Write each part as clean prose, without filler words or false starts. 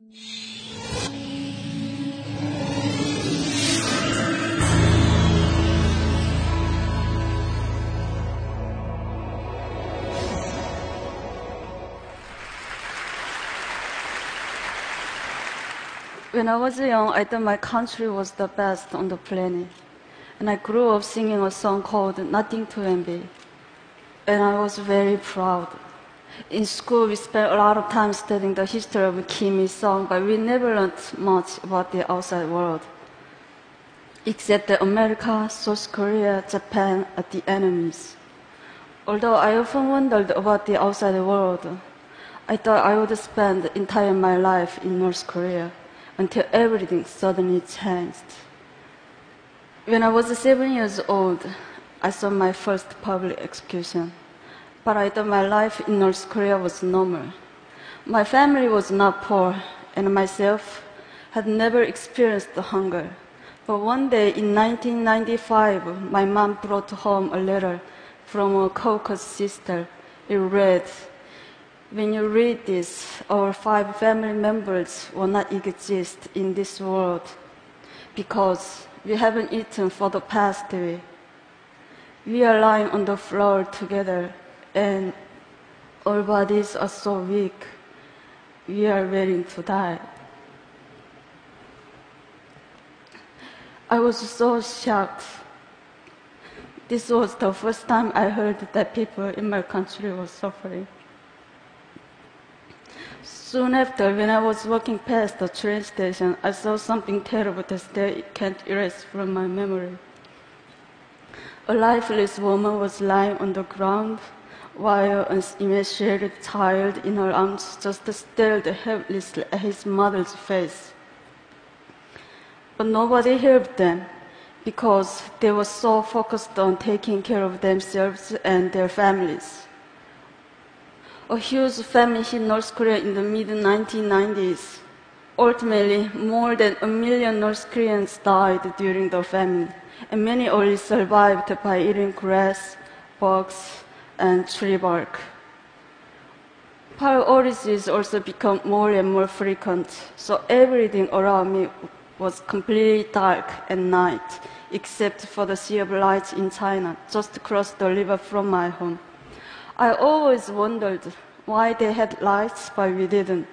When I was young, I thought my country was the best on the planet. And I grew up singing a song called Nothing to Envy. And I was very proud. In school, we spent a lot of time studying the history of Kim Il-sung, but we never learned much about the outside world. Except that America, South Korea, Japan are the enemies. Although I often wondered about the outside world, I thought I would spend the entire my life in North Korea until everything suddenly changed. When I was 7 years old, I saw my first public execution. But I thought my life in North Korea was normal. My family was not poor, and myself had never experienced hunger. But one day in 1995, my mom brought home a letter from a Caucasus sister. It read, "When you read this, our 5 family members will not exist in this world because we haven't eaten for the past week. We are lying on the floor together and our bodies are so weak. We are waiting to die." I was so shocked. This was the first time I heard that people in my country were suffering. Soon after, when I was walking past the train station, I saw something terrible that I can't erase from my memory. A lifeless woman was lying on the ground while an emaciated child in her arms just stared helplessly at his mother's face. But nobody helped them because they were so focused on taking care of themselves and their families. A huge famine hit North Korea in the mid-1990s. Ultimately, more than 1 million North Koreans died during the famine, and many only survived by eating grass, bugs, and tree bark. Power outages also become more and more frequent, so everything around me was completely dark at night, except for the sea of lights in China, just across the river from my home. I always wondered why they had lights, but we didn't.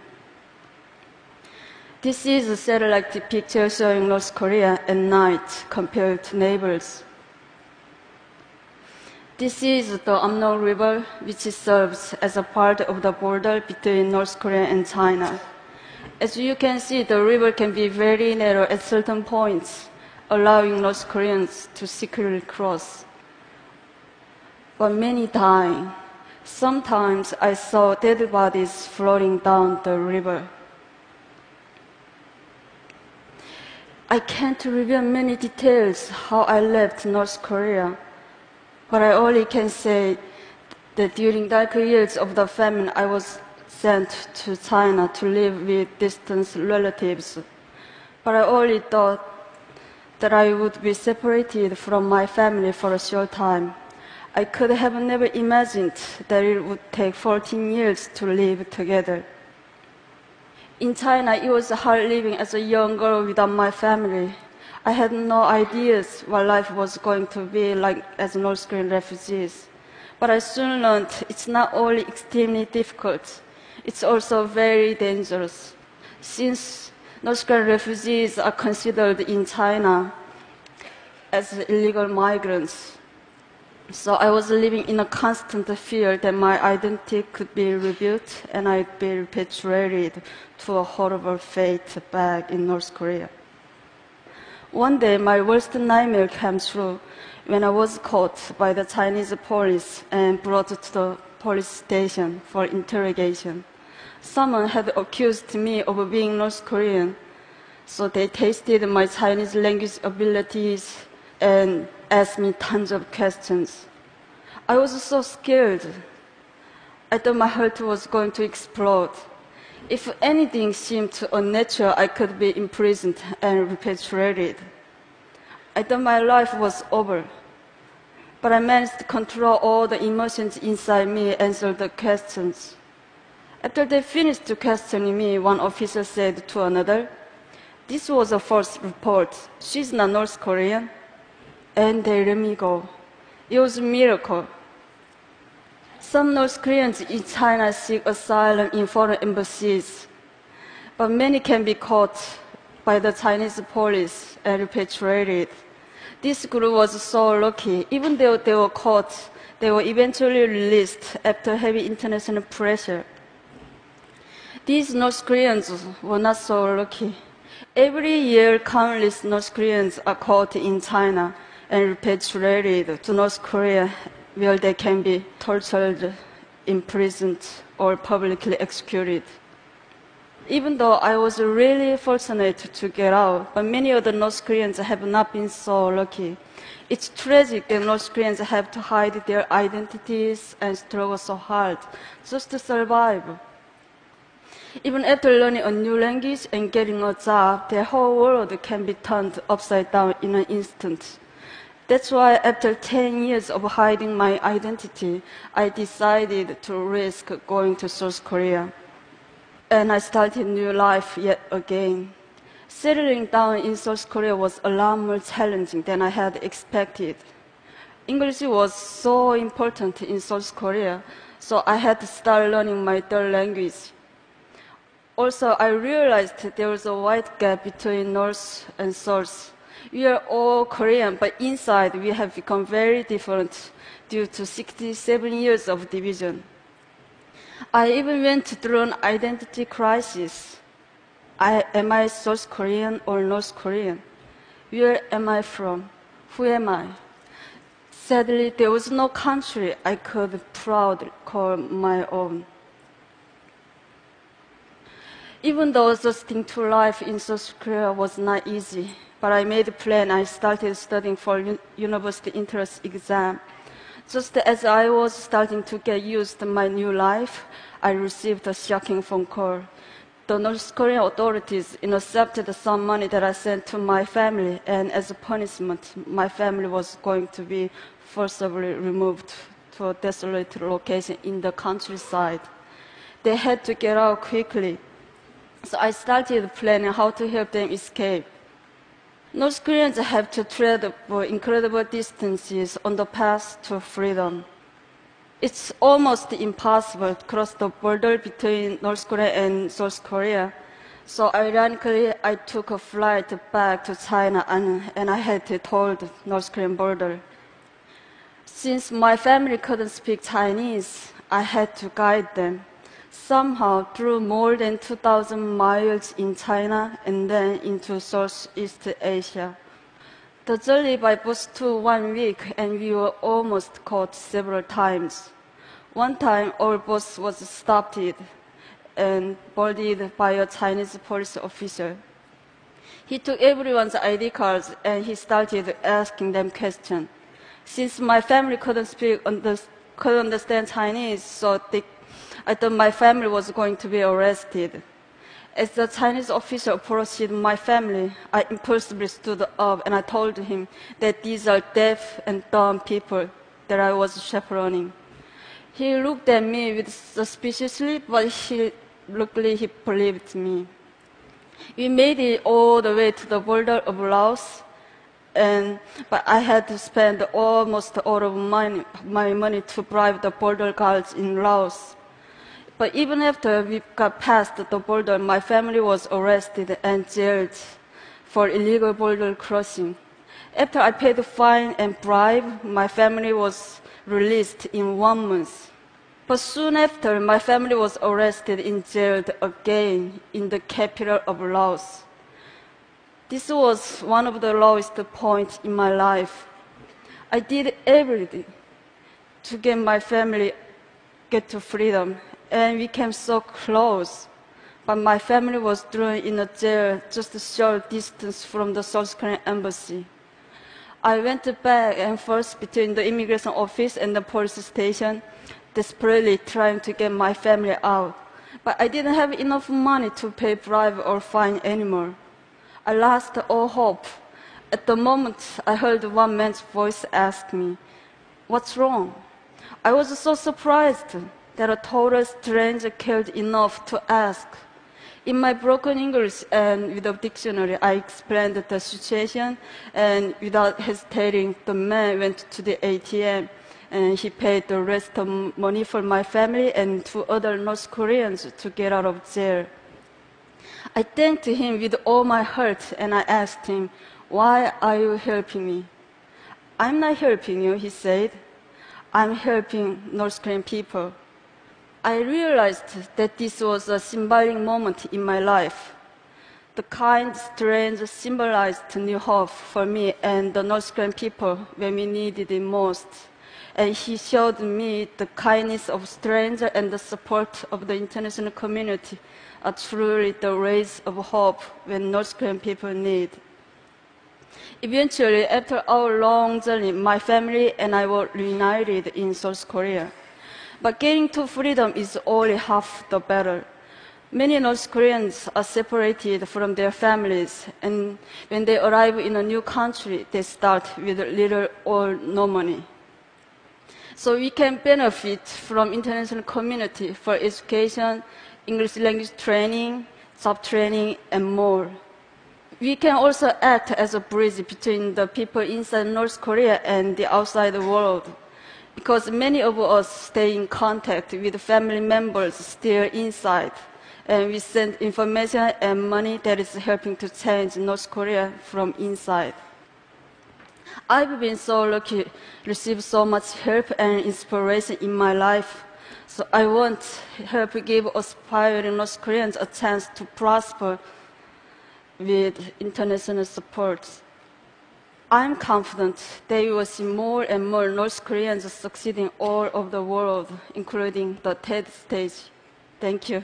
This is a satellite picture showing North Korea at night compared to neighbors. This is the Amnok River, which serves as a part of the border between North Korea and China. As you can see, the river can be very narrow at certain points, allowing North Koreans to secretly cross. But many dying. Sometimes I saw dead bodies floating down the river. I can't reveal many details how I left North Korea, but I only can say that during darker years of the famine, I was sent to China to live with distant relatives. But I only thought that I would be separated from my family for a short time. I could have never imagined that it would take 14 years to live together. In China, it was hard living as a young girl without my family. I had no ideas what life was going to be like as North Korean refugees. But I soon learned it's not only extremely difficult, it's also very dangerous. Since North Korean refugees are considered in China as illegal migrants, so I was living in a constant fear that my identity could be revealed and I'd be repatriated to a horrible fate back in North Korea. One day, my worst nightmare came true when I was caught by the Chinese police and brought to the police station for interrogation. Someone had accused me of being North Korean, so they tested my Chinese language abilities and asked me tons of questions. I was so scared. I thought my heart was going to explode. If anything seemed unnatural, I could be imprisoned and repatriated. I thought my life was over. But I managed to control all the emotions inside me and answer the questions. After they finished questioning me, one officer said to another, "This was a false report. She's not North Korean." And they let me go. It was a miracle. Some North Koreans in China seek asylum in foreign embassies, but many can be caught by the Chinese police and repatriated. This group was so lucky. Even though they were caught, they were eventually released after heavy international pressure. These North Koreans were not so lucky. Every year, countless North Koreans are caught in China and repatriated to North Korea, where they can be tortured, imprisoned, or publicly executed. Even though I was really fortunate to get out, but many other North Koreans have not been so lucky. It's tragic that North Koreans have to hide their identities and struggle so hard just to survive. Even after learning a new language and getting a job, their whole world can be turned upside down in an instant. That's why after 10 years of hiding my identity, I decided to risk going to South Korea. And I started a new life yet again. Settling down in South Korea was a lot more challenging than I had expected. English was so important in South Korea, so I had to start learning my third language. Also, I realized there was a wide gap between North and South. We are all Korean, but inside we have become very different due to 67 years of division. I even went through an identity crisis. Am I South Korean or North Korean? Where am I from? Who am I? Sadly, there was no country I could proudly call my own. Even though adjusting to life in South Korea was not easy, but I made a plan. I started studying for university entrance exam. Just as I was starting to get used to my new life, I received a shocking phone call. The North Korean authorities intercepted some money that I sent to my family, and as a punishment, my family was going to be forcibly removed to a desolate location in the countryside. They had to get out quickly, so I started planning how to help them escape. North Koreans have to travel incredible distances on the path to freedom. It's almost impossible to cross the border between North Korea and South Korea. So ironically, I took a flight back to China and I had to told the North Korean border. Since my family couldn't speak Chinese, I had to guide them. Somehow, through more than 2,000 miles in China and then into Southeast Asia. The journey by bus took 1 week, and we were almost caught several times. One time, our bus was stopped and boarded by a Chinese police officer. He took everyone's ID cards and he started asking them questions. Since my family couldn't understand Chinese, so I thought my family was going to be arrested. As the Chinese officer approached my family, I impulsively stood up and I told him that these are deaf and dumb people that I was chaperoning. He looked at me with suspiciously, but luckily he believed me. We made it all the way to the border of Laos, but I had to spend almost all of my money to bribe the border guards in Laos. But even after we got past the border, my family was arrested and jailed for illegal border crossing. After I paid the fine and bribe, my family was released in 1 month. But soon after, my family was arrested and jailed again in the capital of Laos. This was one of the lowest points in my life. I did everything to get my family to freedom, and we came so close. But my family was thrown in a jail just a short distance from the South Korean embassy. I went back and forth between the immigration office and the police station, desperately trying to get my family out. But I didn't have enough money to pay bribe or fine anymore. I lost all hope. At the moment, I heard one man's voice ask me, "What's wrong?" I was so surprised. that a total stranger cared enough to ask. In my broken English and with a dictionary, I explained the situation, and without hesitating, the man went to the ATM, and he paid the rest of money for my family and 2 other North Koreans to get out of jail. I thanked him with all my heart, and I asked him, "Why are you helping me?" "I'm not helping you," he said. "I'm helping North Korean people." I realized that this was a symbolic moment in my life. The kind stranger symbolized new hope for me and the North Korean people when we needed it most. And he showed me the kindness of strangers and the support of the international community are truly the rays of hope when North Korean people need. Eventually, after our long journey, my family and I were reunited in South Korea. But getting to freedom is only half the battle. Many North Koreans are separated from their families, and when they arrive in a new country, they start with little or no money. So we can benefit from international community for education, English language training, job training, and more. We can also act as a bridge between the people inside North Korea and the outside world, because many of us stay in contact with family members still inside, and we send information and money that is helping to change North Korea from inside. I've been so lucky to receive so much help and inspiration in my life, so I want to help give aspiring North Koreans a chance to prosper with international support. I'm confident that we will see more and more North Koreans succeeding all over the world, including the TED stage. Thank you.